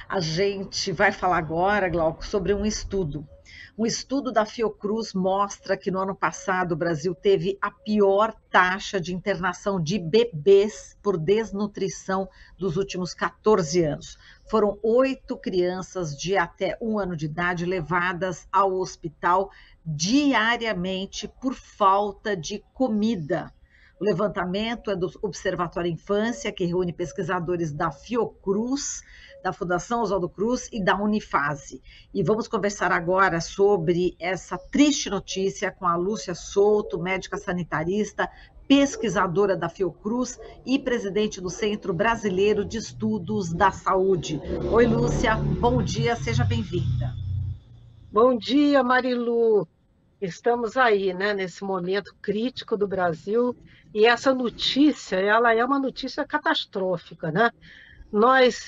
A gente vai falar agora, Glauco, sobre um estudo. Um estudo da Fiocruz mostra que no ano passado o Brasil teve a pior taxa de internação de bebês por desnutrição dos últimos 14 anos. Foram 8 crianças de até 1 ano de idade levadas ao hospital diariamente por falta de comida. O levantamento é do Observatório Infância, que reúne pesquisadores da Fiocruz, da Fundação Oswaldo Cruz e da Unifase. E vamos conversar agora sobre essa triste notícia com a Lúcia Souto, médica sanitarista, pesquisadora da Fiocruz e presidente do Centro Brasileiro de Estudos da Saúde. Oi, Lúcia, bom dia, seja bem-vinda. Bom dia, Marilu. Estamos aí, né, nesse momento crítico do Brasil, e essa notícia, ela é uma notícia catastrófica, né? Nós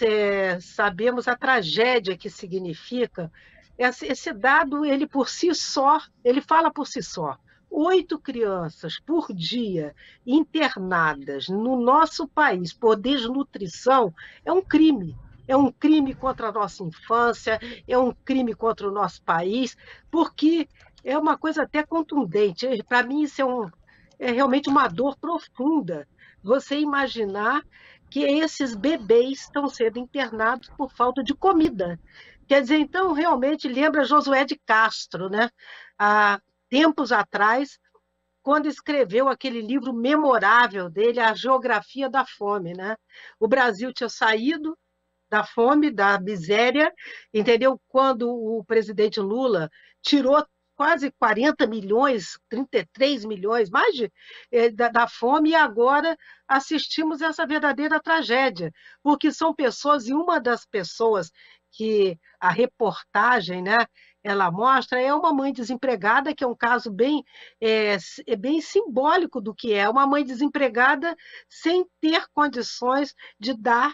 sabemos a tragédia que significa. Esse dado, ele por si só, ele fala por si só. 8 crianças por dia internadas no nosso país por desnutrição é um crime. É um crime contra a nossa infância, é um crime contra o nosso país, porque é uma coisa até contundente. Para mim, isso é realmente uma dor profunda. Você imaginar que esses bebês estão sendo internados por falta de comida. Quer dizer, então, realmente lembra Josué de Castro, né? Há tempos atrás, quando escreveu aquele livro memorável dele, A Geografia da Fome, né? O Brasil tinha saído da fome, da miséria, entendeu? Quando o presidente Lula tirou quase 40 milhões, 33 milhões, mais da fome, e agora assistimos essa verdadeira tragédia, porque são pessoas, e uma das pessoas que a reportagem, né, ela mostra, é uma mãe desempregada, que é um caso bem simbólico do que é uma mãe desempregada sem ter condições de dar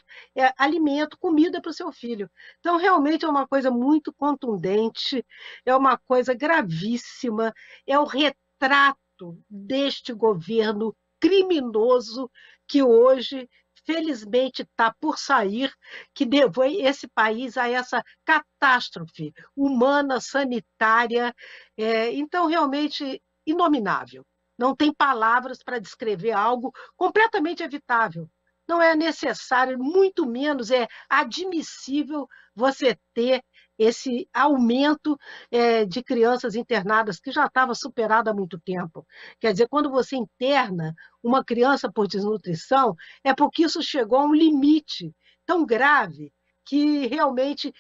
alimento, comida para o seu filho. Então, realmente é uma coisa muito contundente, é uma coisa gravíssima, é o retrato deste governo criminoso que hoje, felizmente, está por sair, que levou esse país a essa catástrofe humana, sanitária. Então, realmente, inominável. Não tem palavras para descrever algo completamente evitável. Não é necessário, muito menos é admissível você ter esse aumento de crianças internadas, que já estava superado há muito tempo. Quer dizer, quando você interna uma criança por desnutrição, é porque isso chegou a um limite tão grave que realmente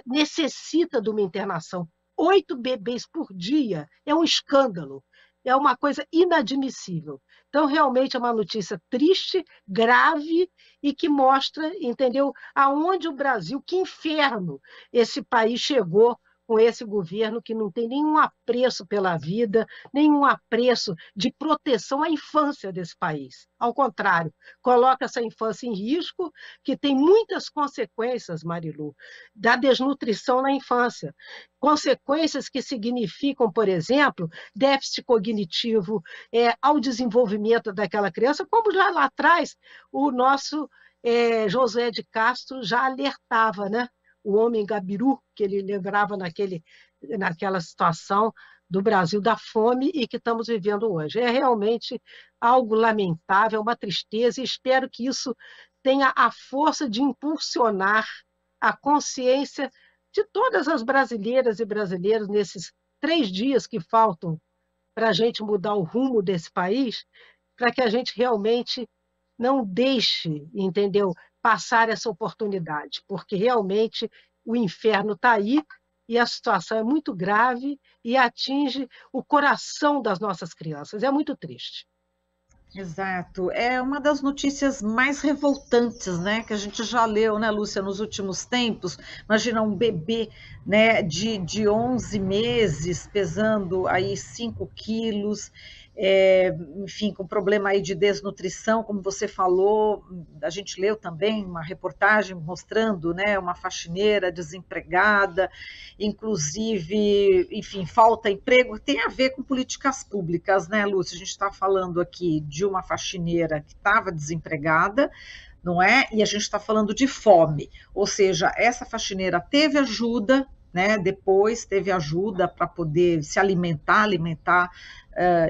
necessita de uma internação. 8 bebês por dia é um escândalo, é uma coisa inadmissível. Então, realmente é uma notícia triste, grave, e que mostra, entendeu, aonde o Brasil, que inferno esse país chegou com esse governo que não tem nenhum apreço pela vida, nenhum apreço de proteção à infância desse país. Ao contrário, coloca essa infância em risco, que tem muitas consequências, Marilu, da desnutrição na infância. Consequências que significam, por exemplo, déficit cognitivo, ao desenvolvimento daquela criança, como já lá atrás o nosso José de Castro já alertava, né? O homem Gabiru, que ele lembrava naquela situação do Brasil da fome e que estamos vivendo hoje. É realmente algo lamentável, uma tristeza, e espero que isso tenha a força de impulsionar a consciência de todas as brasileiras e brasileiros nesses 3 dias que faltam para a gente mudar o rumo desse país, para que a gente realmente não deixe, entendeu, passar essa oportunidade, porque realmente o inferno está aí e a situação é muito grave e atinge o coração das nossas crianças. É muito triste. Exato. É uma das notícias mais revoltantes, né, que a gente já leu, né, Lúcia, nos últimos tempos. Imagina um bebê, né, de 11 meses, pesando aí 5 quilos, enfim, com problema aí de desnutrição, como você falou. A gente leu também uma reportagem mostrando, né, uma faxineira desempregada, inclusive, enfim, falta emprego. Tem a ver com políticas públicas, né, Lúcia? A gente está falando aqui de uma faxineira que estava desempregada, não é? E a gente está falando de fome, ou seja, essa faxineira teve ajuda, né? Depois teve ajuda para poder se alimentar,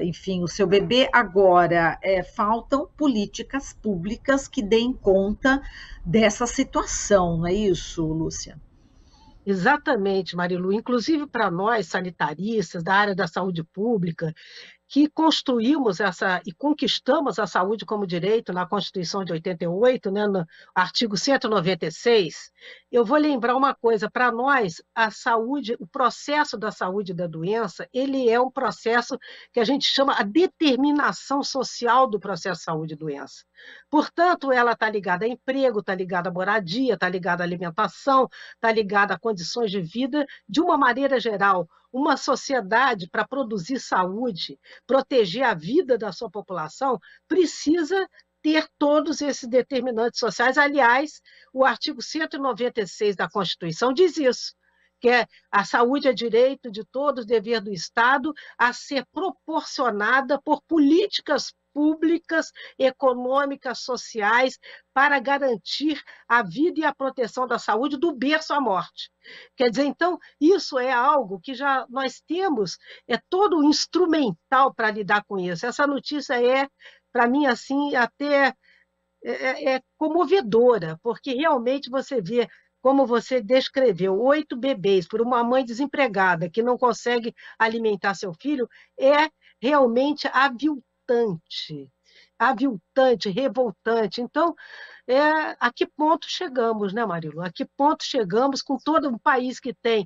enfim, o seu bebê. Agora, faltam políticas públicas que deem conta dessa situação, não é isso, Lúcia? Exatamente, Marilu. Inclusive para nós, sanitaristas, da área da saúde pública, que construímos essa e conquistamos a saúde como direito na Constituição de 88, né, no artigo 196, eu vou lembrar uma coisa, para nós, a saúde, o processo da saúde e da doença, ele é um processo que a gente chama a determinação social do processo de saúde e doença. Portanto, ela está ligada a emprego, está ligada à moradia, está ligada à alimentação, está ligada a condições de vida, de uma maneira geral. Uma sociedade, para produzir saúde, proteger a vida da sua população, precisa ter todos esses determinantes sociais. Aliás, o artigo 196 da Constituição diz isso, que a saúde é direito de todos, dever do Estado, a ser proporcionada por políticas públicas, econômicas, sociais, para garantir a vida e a proteção da saúde do berço à morte. Quer dizer, então, isso é algo que já nós temos, todo o instrumental para lidar com isso. Essa notícia para mim, assim, até comovedora, porque realmente você vê, como você descreveu, 8 bebês por uma mãe desempregada que não consegue alimentar seu filho, é realmente aviltante, revoltante. Então, a que ponto chegamos, né, Marilu? A que ponto chegamos com todo um país que tem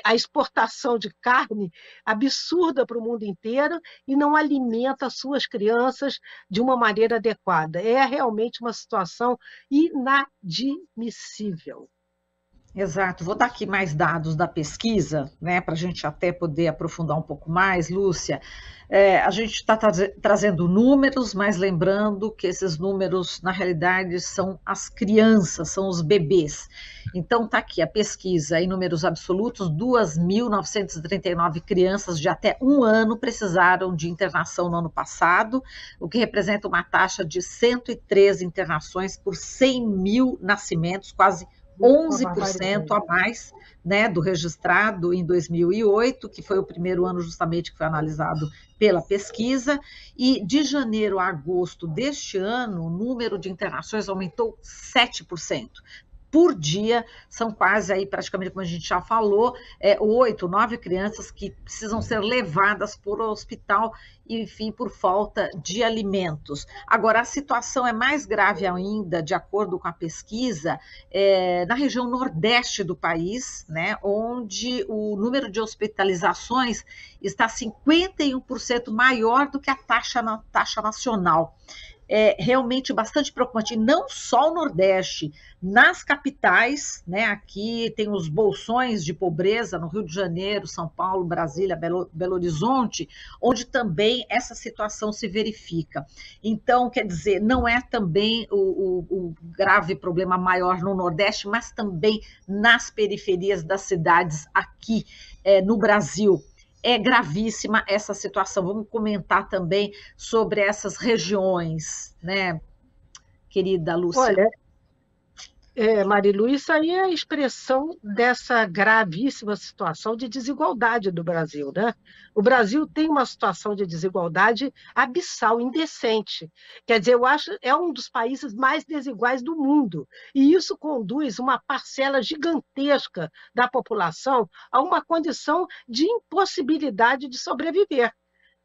a exportação de carne absurda para o mundo inteiro e não alimenta suas crianças de uma maneira adequada? É realmente uma situação inadmissível. Exato, vou dar aqui mais dados da pesquisa, né, para a gente até poder aprofundar um pouco mais, Lúcia. A gente está trazendo números, mas lembrando que esses números, na realidade, são as crianças, são os bebês. Então, está aqui a pesquisa em números absolutos: 2.939 crianças de até 1 ano precisaram de internação no ano passado, o que representa uma taxa de 113 internações por 100 mil nascimentos, quase 11% a mais, né, do registrado em 2008, que foi o primeiro ano justamente que foi analisado pela pesquisa, e de janeiro a agosto deste ano, o número de internações aumentou 7%. Por dia, são quase aí, praticamente, como a gente já falou, 8, 9 crianças que precisam ser levadas para o hospital, enfim, por falta de alimentos. Agora, a situação é mais grave ainda, de acordo com a pesquisa, na região nordeste do país, né, onde o número de hospitalizações está 51% maior do que a taxa nacional. Realmente bastante preocupante, e não só o Nordeste, nas capitais, né, aqui tem os bolsões de pobreza no Rio de Janeiro, São Paulo, Brasília, Belo Horizonte, onde também essa situação se verifica. Então, quer dizer, não é também o grave problema maior no Nordeste, mas também nas periferias das cidades aqui no Brasil. É gravíssima essa situação. Vamos comentar também sobre essas regiões, né, querida Lúcia? Olha, Marilu, isso aí é a expressão dessa gravíssima situação de desigualdade do Brasil, né? O Brasil tem uma situação de desigualdade abissal, indecente. Quer dizer, eu acho que é um dos países mais desiguais do mundo. E isso conduz uma parcela gigantesca da população a uma condição de impossibilidade de sobreviver.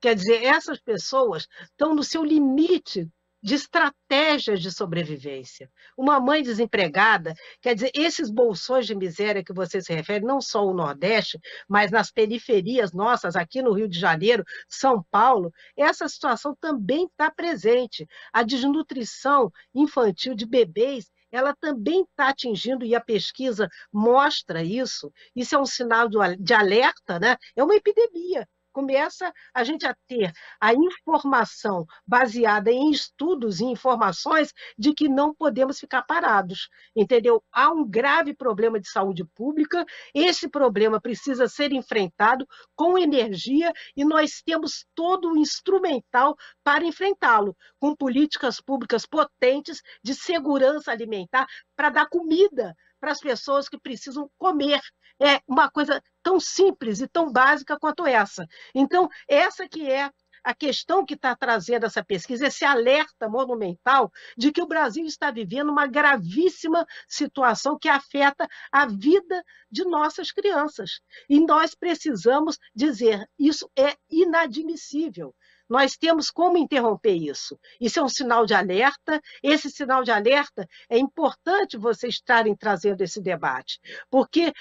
Quer dizer, essas pessoas estão no seu limite de estratégias de sobrevivência. Uma mãe desempregada, quer dizer, esses bolsões de miséria que você se refere, não só o Nordeste, mas nas periferias nossas, aqui no Rio de Janeiro, São Paulo, essa situação também está presente. A desnutrição infantil de bebês, ela também está atingindo, e a pesquisa mostra isso. Isso é um sinal de alerta, né? É uma epidemia, começa a gente a ter a informação baseada em estudos e informações de que não podemos ficar parados, entendeu? Há um grave problema de saúde pública, esse problema precisa ser enfrentado com energia e nós temos todo o instrumental para enfrentá-lo, com políticas públicas potentes de segurança alimentar para dar comida para as pessoas que precisam comer. É uma coisa tão simples e tão básica quanto essa. Então, essa que é a questão que está trazendo essa pesquisa, esse alerta monumental de que o Brasil está vivendo uma gravíssima situação que afeta a vida de nossas crianças. E nós precisamos dizer, isso é inadmissível. Nós temos como interromper isso. Isso é um sinal de alerta. Esse sinal de alerta é importante vocês estarem trazendo esse debate, porque,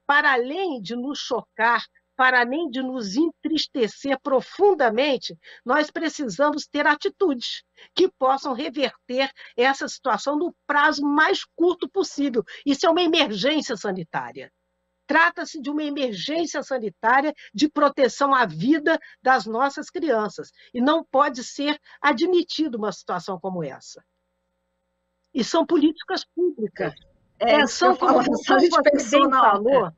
para além de nos chocar, para além de nos entristecer profundamente, nós precisamos ter atitudes que possam reverter essa situação no prazo mais curto possível. Isso é uma emergência sanitária. Trata-se de uma emergência sanitária de proteção à vida das nossas crianças. E não pode ser admitida uma situação como essa. E são políticas públicas. São, como você bem falou,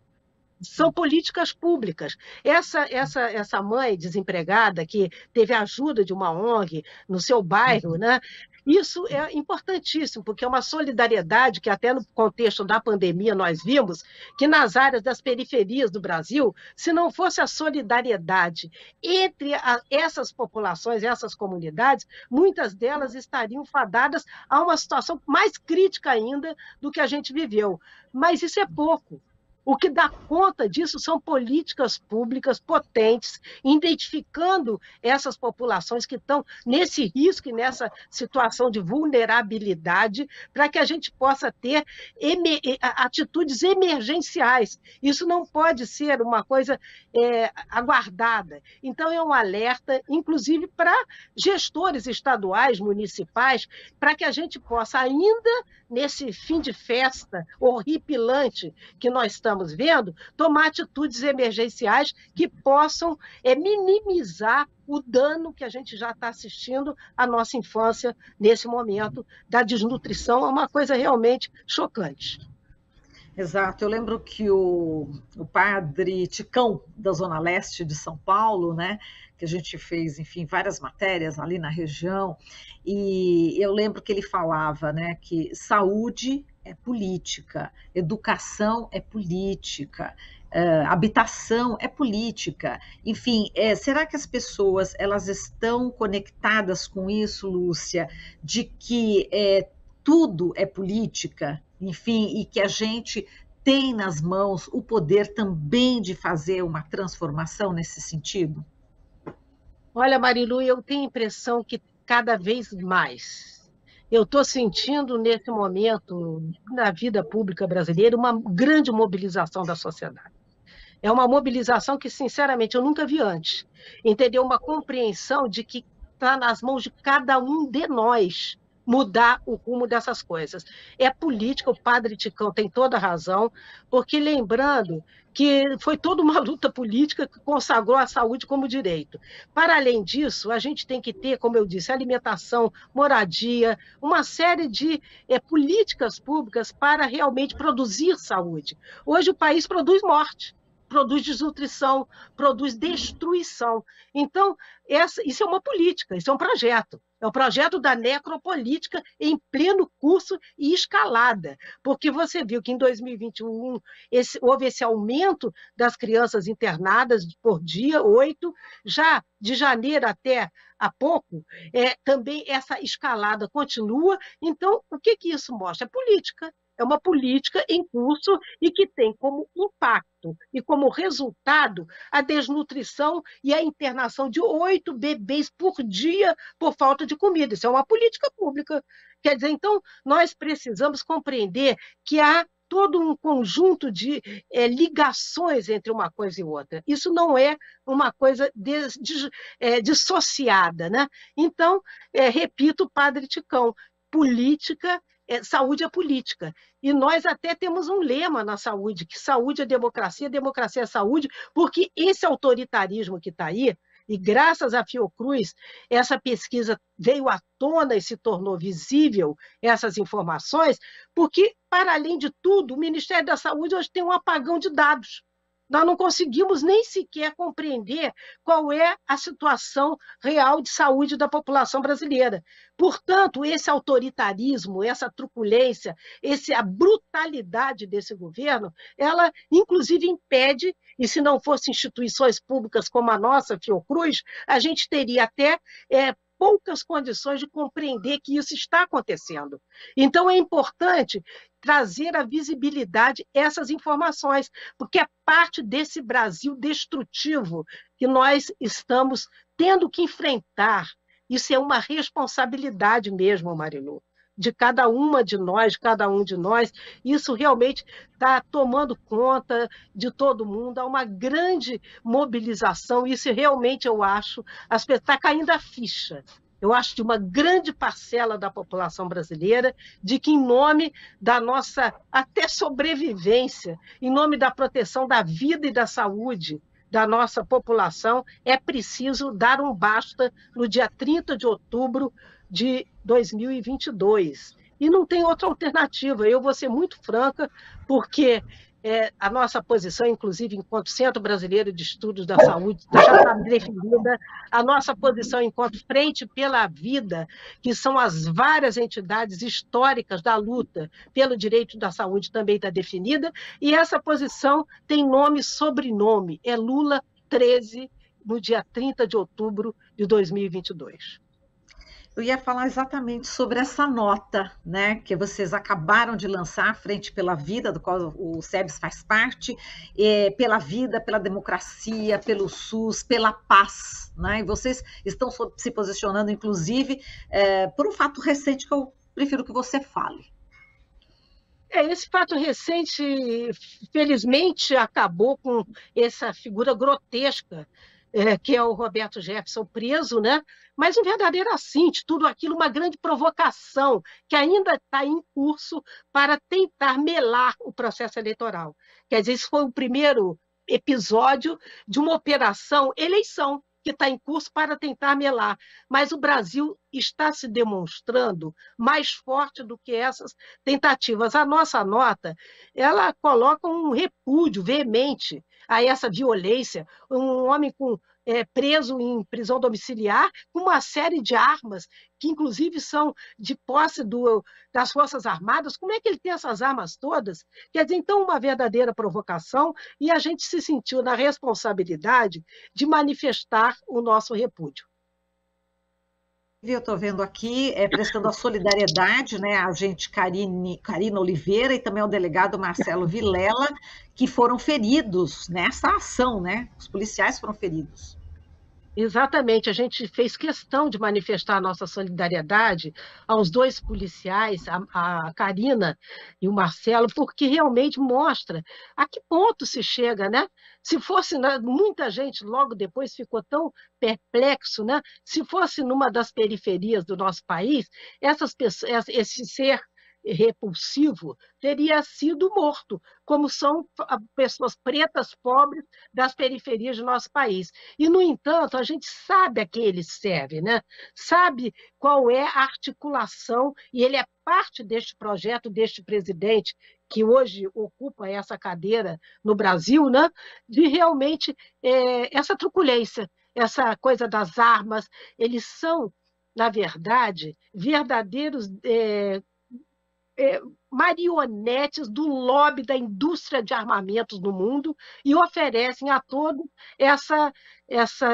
são políticas públicas. Essa mãe desempregada que teve a ajuda de uma ONG no seu bairro, né? Isso é importantíssimo, porque é uma solidariedade que até no contexto da pandemia nós vimos que nas áreas das periferias do Brasil, se não fosse a solidariedade entre essas populações, essas comunidades, muitas delas estariam fadadas a uma situação mais crítica ainda do que a gente viveu. Mas isso é pouco. O que dá conta disso são políticas públicas potentes, identificando essas populações que estão nesse risco e nessa situação de vulnerabilidade, para que a gente possa ter atitudes emergenciais. Isso não pode ser uma coisa aguardada. Então, é um alerta, inclusive para gestores estaduais, municipais, para que a gente possa ainda, nesse fim de festa horripilante que nós estamos vendo, tomar atitudes emergenciais que possam minimizar o dano que a gente já está assistindo à nossa infância nesse momento da desnutrição. É uma coisa realmente chocante. Exato, eu lembro que o padre Ticão, da Zona Leste de São Paulo, né, que a gente fez, enfim, várias matérias ali na região, e eu lembro que ele falava, né, que saúde é política, educação é política, habitação é política. Enfim, será que as pessoas elas estão conectadas com isso, Lúcia, de que tudo é política? Enfim, e que a gente tem nas mãos o poder também de fazer uma transformação nesse sentido? Olha, Marilu, eu tenho a impressão que cada vez mais eu estou sentindo nesse momento, na vida pública brasileira, uma grande mobilização da sociedade. É uma mobilização que, sinceramente, eu nunca vi antes. Entendeu? Uma compreensão de que está nas mãos de cada um de nós mudar o rumo dessas coisas. É política, o padre Ticão tem toda a razão, porque lembrando que foi toda uma luta política que consagrou a saúde como direito. Para além disso, a gente tem que ter, como eu disse, alimentação, moradia, uma série de políticas públicas para realmente produzir saúde. Hoje o país produz morte, produz desnutrição, produz destruição. Então, isso é uma política, isso é um projeto. É o projeto da necropolítica em pleno curso e escalada, porque você viu que em 2021 houve esse aumento das crianças internadas por dia, 8, já de janeiro até há pouco, também essa escalada continua. Então, o que isso mostra? É política. É uma política em curso e que tem como impacto e como resultado a desnutrição e a internação de 8 bebês por dia por falta de comida. Isso é uma política pública. Quer dizer, então, nós precisamos compreender que há todo um conjunto de ligações entre uma coisa e outra. Isso não é uma coisa dissociada, né? Então, repito, padre Ticão, política, saúde é política. E nós até temos um lema na saúde, que saúde é democracia é saúde, porque esse autoritarismo que está aí, e graças à Fiocruz, essa pesquisa veio à tona e se tornou visível, essas informações, porque, para além de tudo, o Ministério da Saúde hoje tem um apagão de dados. Nós não conseguimos nem sequer compreender qual é a situação real de saúde da população brasileira. Portanto, esse autoritarismo, essa truculência, a brutalidade desse governo, ela, inclusive, impede, e se não fossem instituições públicas como a nossa, Fiocruz, a gente teria até poucas condições de compreender que isso está acontecendo. Então, é importante trazer à visibilidade essas informações, porque é parte desse Brasil destrutivo que nós estamos tendo que enfrentar. Isso é uma responsabilidade mesmo, Marilu, de cada uma de nós, de cada um de nós. Isso realmente está tomando conta de todo mundo, há uma grande mobilização, isso realmente eu acho, está caindo a ficha. Eu acho de uma grande parcela da população brasileira, de que, em nome da nossa até sobrevivência, em nome da proteção da vida e da saúde da nossa população, é preciso dar um basta no dia 30 de outubro de 2022. E não tem outra alternativa. Eu vou ser muito franca, porque a nossa posição, inclusive, enquanto Centro Brasileiro de Estudos da Saúde, já está definida, a nossa posição enquanto Frente pela Vida, que são as várias entidades históricas da luta pelo direito da saúde, também está definida, e essa posição tem nome e sobrenome, é Lula 13, no dia 30 de outubro de 2022. Eu ia falar exatamente sobre essa nota, né, que vocês acabaram de lançar, Frente pela Vida, do qual o SEBS faz parte, pela vida, pela democracia, pelo SUS, pela paz, né? E vocês estão se posicionando, inclusive, por um fato recente que eu prefiro que você fale. Esse fato recente, felizmente, acabou com essa figura grotesca, que é o Roberto Jefferson preso, né? Mas um verdadeiro assinte, tudo aquilo uma grande provocação que ainda está em curso para tentar melar o processo eleitoral. Quer dizer, isso foi o primeiro episódio de uma operação eleição que está em curso para tentar melar. Mas o Brasil está se demonstrando mais forte do que essas tentativas. A nossa nota, ela coloca um repúdio veemente a essa violência, um homem preso em prisão domiciliar, com uma série de armas, que inclusive são de posse das Forças Armadas. Como é que ele tem essas armas todas? Quer dizer, então, uma verdadeira provocação, e a gente se sentiu na responsabilidade de manifestar o nosso repúdio. Eu estou vendo aqui, prestando a solidariedade, né, a agente Karina Oliveira e também ao delegado Marcelo Vilela, que foram feridos nessa ação, né? Os policiais foram feridos. Exatamente, a gente fez questão de manifestar a nossa solidariedade aos dois policiais, a Karina e o Marcelo, porque realmente mostra a que ponto se chega, né? Se fosse, muita gente logo depois ficou tão perplexo, né? Se fosse numa das periferias do nosso país, esse ser repulsivo teria sido morto, como são pessoas pretas, pobres, das periferias do nosso país. E, no entanto, a gente sabe a quem ele serve, né? Sabe qual é a articulação, e ele é parte deste projeto, deste presidente, que hoje ocupa essa cadeira no Brasil, né? De realmente essa truculência, essa coisa das armas. Eles são, na verdade, verdadeiros marionetes do lobby da indústria de armamentos no mundo e oferecem a todos essa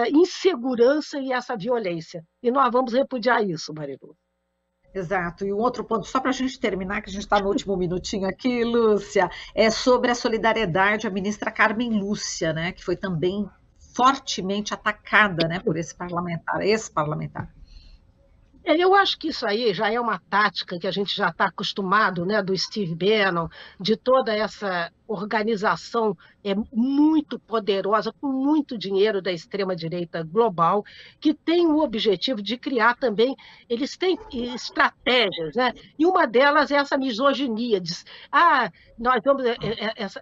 insegurança e essa violência. E nós vamos repudiar isso, Marilu. Exato. E um outro ponto, só para a gente terminar, que a gente está no último minutinho aqui, Lúcia, é sobre a solidariedade à ministra Carmen Lúcia, né, que foi também fortemente atacada, né, por esse parlamentar. Eu acho que isso aí já é uma tática que a gente já está acostumado, né, do Steve Bannon, de toda essa organização muito poderosa, com muito dinheiro da extrema-direita global, que tem o objetivo de criar também, eles têm estratégias, né? E uma delas é essa misoginia, diz, nós vamos,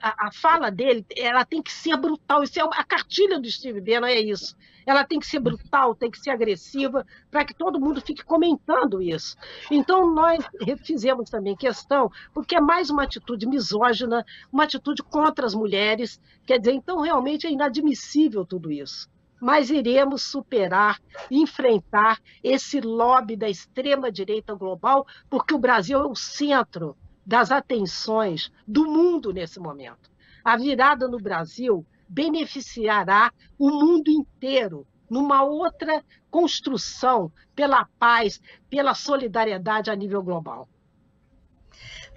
a fala dele, ela tem que ser brutal, isso é a cartilha do Steve Bannon, é isso. Ela tem que ser brutal, tem que ser agressiva, para que todo mundo fique comentando isso. Então, nós fizemos também questão, porque é mais uma atitude misógina, uma atitude contra as mulheres, quer dizer, então, realmente é inadmissível tudo isso. Mas iremos superar, enfrentar esse lobby da extrema-direita global, porque o Brasil é o centro das atenções do mundo nesse momento. A virada no Brasil beneficiará o mundo inteiro numa outra construção pela paz, pela solidariedade a nível global.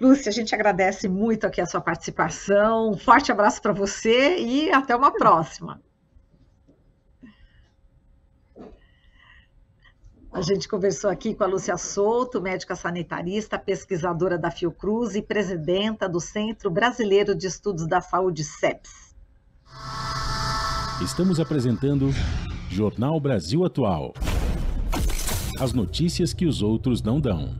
Lúcia, a gente agradece muito aqui a sua participação. Um forte abraço para você e até uma próxima. A gente conversou aqui com a Lúcia Souto, médica sanitarista, pesquisadora da Fiocruz e presidenta do Centro Brasileiro de Estudos da Saúde, CEPS. Estamos apresentando Jornal Brasil Atual. As notícias que os outros não dão.